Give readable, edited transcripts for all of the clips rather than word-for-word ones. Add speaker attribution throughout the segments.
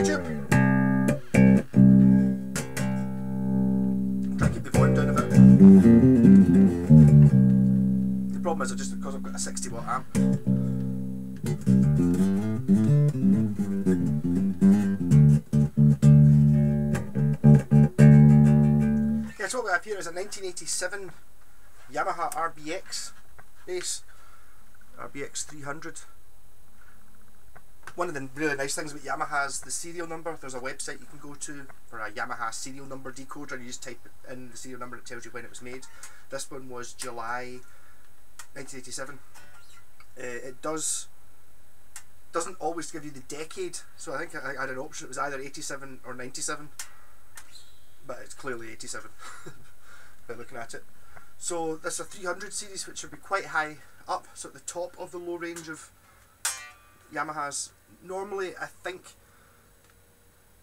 Speaker 1: YouTube. Try to keep the volume down a bit. The problem is because I've got a 60-watt amp. Yeah, so what we have here is a 1987 Yamaha RBX bass, RBX300. One of the really nice things about Yamaha is the serial number. There's a website you can go to for a Yamaha serial number decoder, and you just type in the serial number and it tells you when it was made. This one was July 1987. It doesn't always give you the decade, so I think I had an option. It was either 87 or 97, but it's clearly 87 by looking at it. So this is a 300 series, which would be quite high up, so at the top of the low range of Yamahas. Normally I think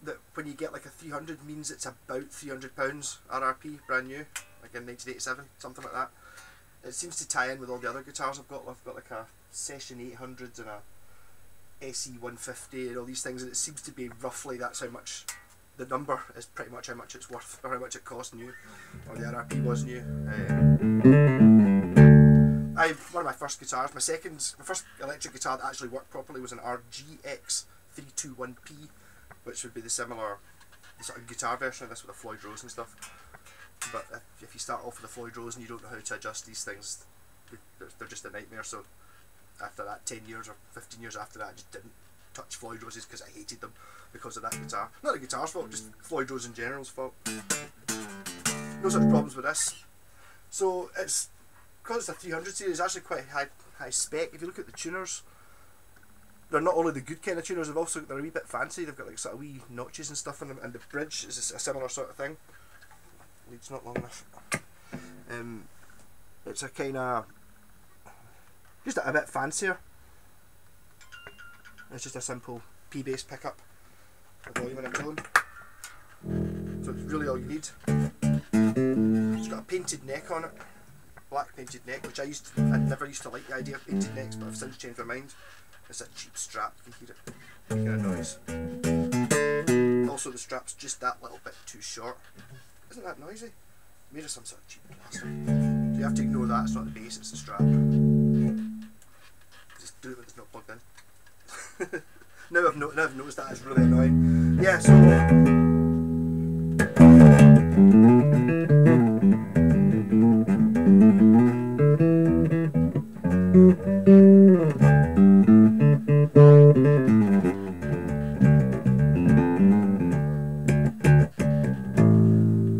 Speaker 1: that when you get like a 300 means it's about £300 RRP, brand new, like in 1987, something like that. It seems to tie in with all the other guitars I've got. I've got like a Session 800 and a SE 150 and all these things, and it seems to be roughly that's how much, the number is pretty much how much it's worth, or how much it cost new, or the RRP was new. One of my first guitars, my first electric guitar that actually worked properly was an RGX321P, which would be the sort of guitar version of this with a Floyd Rose and stuff. But if you start off with a Floyd Rose and you don't know how to adjust these things, they're just a nightmare. So after that, 10 years or 15 years after that, I just didn't touch Floyd Roses because I hated them because of that guitar. Not the guitar's fault, just Floyd Rose in general's fault. No such problems with this. So because it's a 300 series, it's actually quite high spec. If you look at the tuners, they're not only the good kind of tuners, they're a wee bit fancy. They've got like sort of wee notches and stuff in them, and the bridge is a similar sort of thing. Lead's not long enough. It's a kind of just a bit fancier. It's just a simple P-bass pickup, a volume and a tone. So it's really all you need. It's got a painted neck on it. Black painted neck, which I never used to like the idea of painted necks, but I've since changed my mind. It's a cheap strap, you can hear it making a noise. Also the strap's just that little bit too short. Isn't that noisy? Made of some sort of cheap plastic. So you have to ignore that, it's not the bass, it's the strap. Just do it when it's not plugged in. now I've noticed that it's really annoying. Yeah, so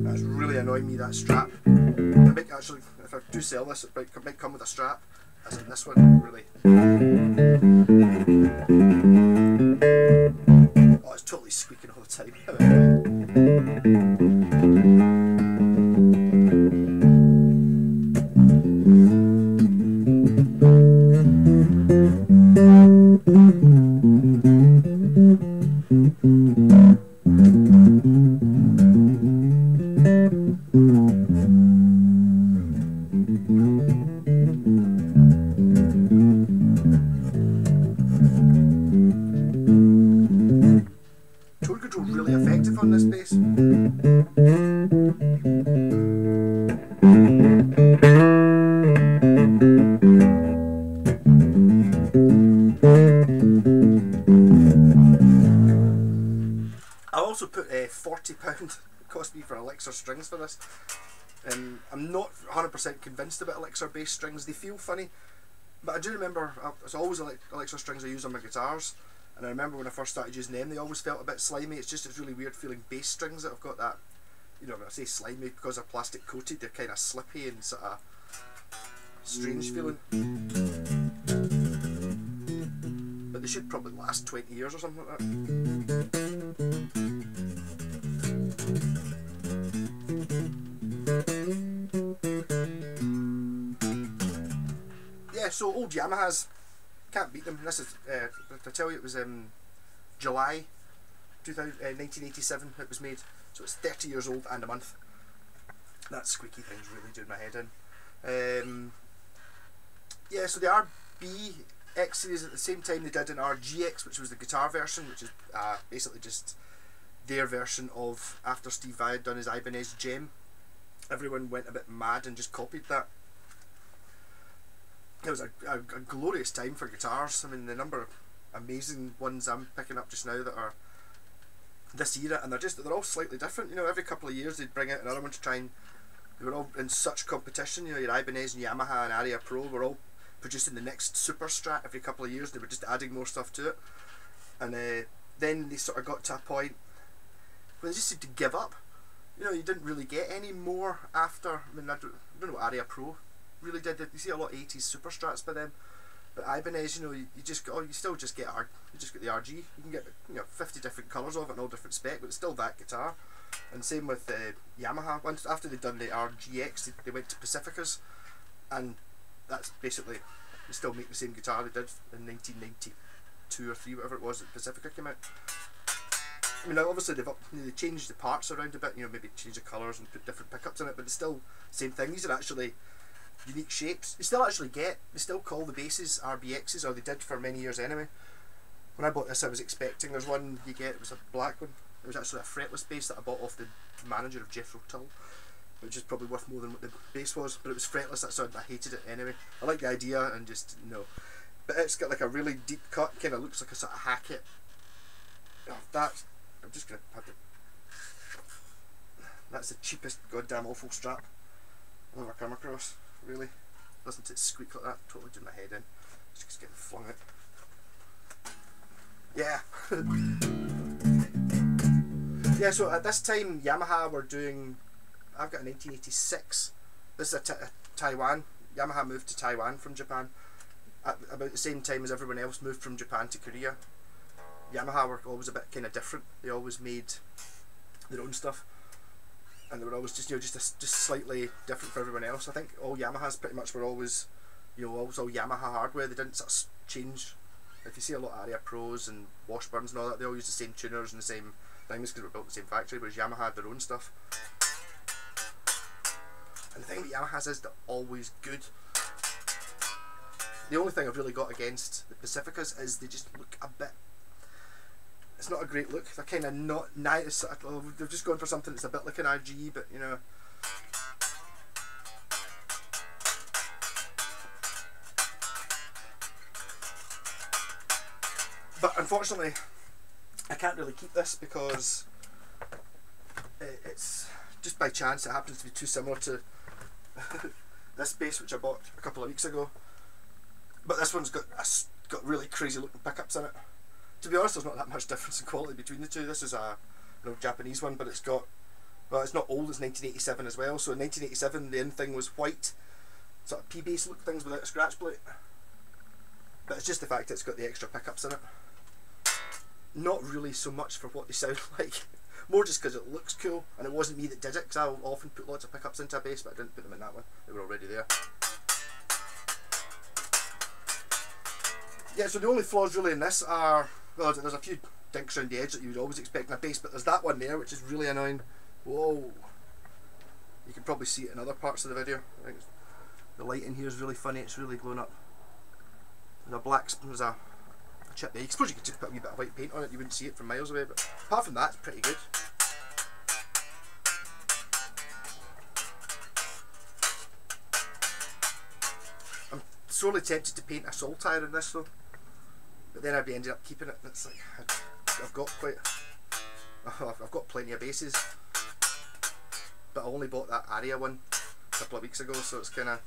Speaker 1: that's really annoying me, that strap. Actually, if I do sell this, it might come with a strap, as in this one, really. Oh, it's totally squeaking all the time. Tone control really effective on this bass. I also put £40 it cost me for Elixir strings for this. I'm not 100% convinced about Elixir bass strings. They feel funny, but I do remember it's always Elixir strings I use on my guitars, and I remember when I first started using them, they always felt a bit slimy. It's really weird feeling bass strings that have got that, you know, when I say slimy because they're plastic coated, they're kind of slippy and sort of strange feeling. But they should probably last 20 years or something like that. Yeah, so old Yamahas, can't beat them. This is, to tell you, it was July 1987 it was made, so it's 30 years old and a month. That squeaky thing's really doing my head in. Yeah, so the X series at the same time they did an RGX, which was the guitar version, which is basically just their version of after Steve Vai had done his Ibanez Gem. Everyone went a bit mad and just copied that. It was a glorious time for guitars. I mean, the number of amazing ones I'm picking up just now that are this era, and they're all slightly different. You know, every couple of years they'd bring out another one to try and, they were all in such competition. You know, your Ibanez and Yamaha and Aria Pro were all producing the next super Strat every couple of years. They were just adding more stuff to it, and then they sort of got to a point where they just seemed to give up. You know, you didn't really get any more after. I mean, I don't know what Aria Pro really did. You see a lot of 80s super Strats by them, but Ibanez, you know, you just got, you still just get you just get the RG. You can get, you know, 50 different colours of it and all different spec, but it's still that guitar. And same with Yamaha. Once after they'd done the RGX, they went to Pacificas, and that's basically, they still make the same guitar they did in 1992 or 3, whatever it was that Pacifica came out. I mean, obviously they changed the parts around a bit, you know, maybe change the colours and put different pickups in it, but it's still the same thing. These are actually unique shapes. They still call the basses RBXs, or they did for many years anyway. When I bought this, I was expecting, there's one you get, it was a black one. It was actually a fretless bass that I bought off the manager of Jethro Tull, which is probably worth more than what the bass was, but it was fretless. That's why I hated it anyway. I like the idea and just, no. But it's got like a really deep cut, kind of looks like a sort of Hackett. Oh, that's, I'm just going to have to, that's the cheapest goddamn awful Strat I've ever come across, really. Listen to it squeak like that, totally doing my head in. Just getting flung out. Yeah. Yeah, so at this time Yamaha were doing, I've got a 1986, this is a Taiwan, Yamaha moved to Taiwan from Japan at about the same time as everyone else moved from Japan to Korea. Yamaha were always a bit kind of different. They always made their own stuff, and they were always just, you know, just slightly different for everyone else. I think all Yamahas pretty much were always, you know, always all Yamaha hardware. They didn't sort of change. If you see a lot of Aria Pros and Washburns and all that, they all use the same tuners and the same things because they were built in the same factory, whereas Yamaha had their own stuff. And the thing with Yamahas is they're always good. The only thing I've really got against the Pacificas is they just look a bit, it's not a great look. They're kind of not nice. They've just gone for something that's a bit like an RG, but you know. But unfortunately, I can't really keep this because it's just by chance it happens to be too similar to this bass which I bought a couple of weeks ago. But this one's got really crazy looking pickups in it. To be honest, there's not that much difference in quality between the two. This is a Japanese one, but it's got, well, it's not old, it's 1987 as well. So in 1987 the in thing was white, sort of P-bass look things without a scratch plate. But it's just the fact that it's got the extra pickups in it. Not really so much for what they sound like, more just because it looks cool, and it wasn't me that did it, because I often put lots of pickups into a bass, but I didn't put them in that one, they were already there. Yeah, so the only flaws really in this are, well, there's a few dinks around the edge that you would always expect in a bass, but there's that one there which is really annoying. Whoa! You can probably see it in other parts of the video. I think the light in here is really funny, it's really glowing up. There's a chip there. I suppose you could just put a wee bit of white paint on it, you wouldn't see it from miles away, but apart from that, it's pretty good. I'm sorely tempted to paint a soul tire in this though, but then I'd be ended up keeping it. It's like, I've got plenty of bases, but I only bought that Aria one a couple of weeks ago, so it's kind of,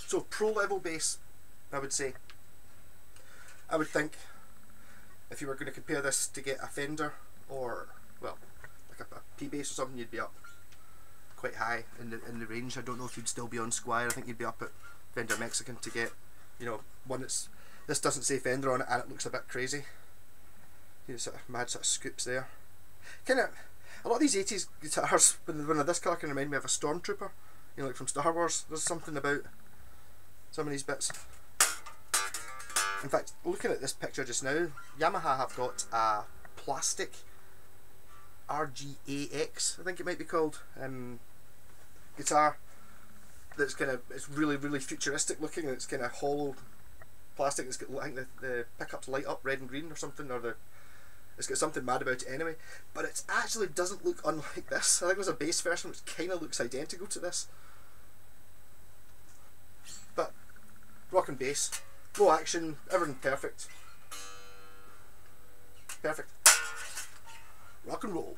Speaker 1: so pro level bass, I would say. I would think if you were going to compare this to get a Fender or, well, like a P-bass or something, you'd be up quite high in the range. I don't know if you'd still be on Squire. I think you'd be up at Fender Mexican to get, you know, one that's, this doesn't say Fender on it and it looks a bit crazy. You know, sort of mad sort of scoops there. Kind of, a lot of these 80s guitars, when they're this colour, can remind me of a Stormtrooper, you know, like from Star Wars. There's something about some of these bits. In fact, looking at this picture just now, Yamaha have got a plastic RGAX, I think it might be called, guitar that's kind of, it's really futuristic looking, and it's kind of hollow plastic. It's got, I think the pickups light up red and green or something, or it's got something mad about it anyway. But it actually doesn't look unlike this. I think there's a bass version which kind of looks identical to this. But rock and bass, low action, everything perfect. Perfect. Rock and roll.